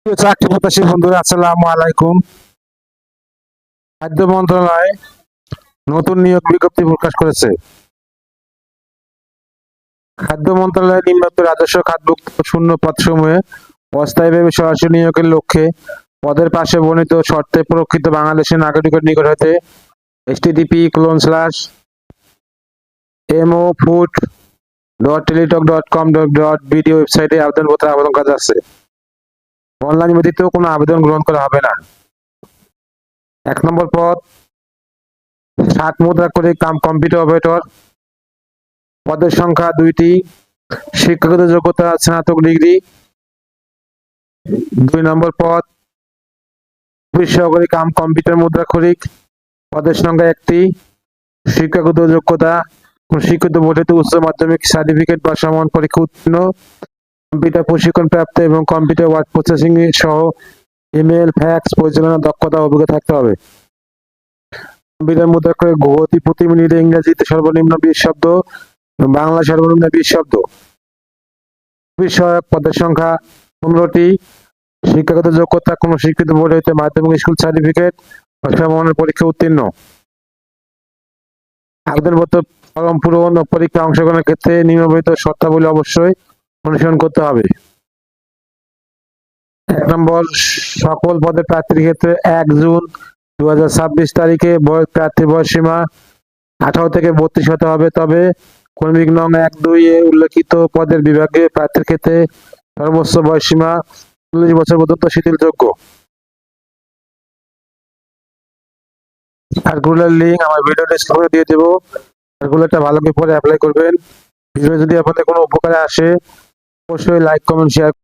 প্রিয় চাকরি প্রত্যাশী বন্ধুরা, আসসালামু আলাইকুম। খাদ্য মন্ত্রণালয় নতুন নিয়োগ বিজ্ঞপ্তি প্রকাশ করেছে। খাদ্য মন্ত্রণালয় নিম্নোক্ত রাজস্ব খাতভুক্ত শূন্য পদসমূহে অস্থায়ীভাবে সরাসরি নিয়োগের লক্ষ্যে পদের পাশে বর্ণিত শর্তে প্রকৃত বাংলাদেশের নাগরিকের নিকট হতে http://mo.food.teletalk.com.bd ওয়েবসাইটে আবেদনপত্র আবেদন করা যাচ্ছে। অনলাইন ব্যতীত কোনো আবেদন গ্রহণ করা হবে না। 1 নম্বর পদ 60 মুদ্রা করে কম্পিউটার অপারেটর, পদের সংখ্যা 2টি, শিক্ষাগত যোগ্যতা স্নাতক ডিগ্রি। 2 নম্বর পদ অফিস সহকারী কম্পিউটার মুদ্রাক্ষরিক, পদের সংখ্যা 1টি, শিক্ষাগত যোগ্যতা স্বীকৃত বোর্ড হতে উচ্চ মাধ্যমিক সার্টিফিকেট বা সমান পরীক্ষা উত্তীর্ণ, কম্পিউটার প্রশিক্ষণ প্রাপ্ত এবং কম্পিউটার ওয়ার্ড প্রসেসিং সহ ইমেল, ফ্যাক্স পরিচালনা দক্ষতা অভিজ্ঞতা থাকতে হবে। কম্পিউটার মুদ্রাক্ষরিক গতি প্রতি মিনিটে ইংরেজিতে সর্বনিম্ন 20 শব্দ, বাংলা সর্বনিম্ন 20 শব্দ। অফিস সহায়ক পদের সংখ্যা 15টি, শিক্ষাগত যোগ্যতা কোন স্বীকৃত বোর্ড হইতে মাধ্যমিক স্কুল সার্টিফিকেট বা সমমানের পরীক্ষা উত্তীর্ণ। আবেদনপত্র ফরম পূরণ ও পরীক্ষা অংশগ্রহণের ক্ষেত্রে নিম্নবর্ণিত শর্তাবলী অবশ্যই অনুসরণ করতে হবে। 1 নম্বর, সকল পদের প্রার্থীর ক্ষেত্রে 1 জুন 2026 তারিখে প্রার্থীর বয়সসীমা 18 থেকে 32 হতে হবে। তবে ক্রমিক নং 1-2 এ উল্লেখিত পদের বিভাগে প্রার্থীর ক্ষেত্রে সর্বোচ্চ বয়সসীমা 40 বছর পর্যন্ত শিথিলযোগ্য। সার্কুলার লিঙ্ক আমার ভিডিও ডেসক্রিপশনে দিয়ে দেবো। সার্কুলারটা ভালো করে পড়ে অ্যাপ্লাই করবেন। ভিডিও যদি আপনাদের কোনো উপকারে আসে অবশ্যই লাইক, কমেন্ট, শেয়ার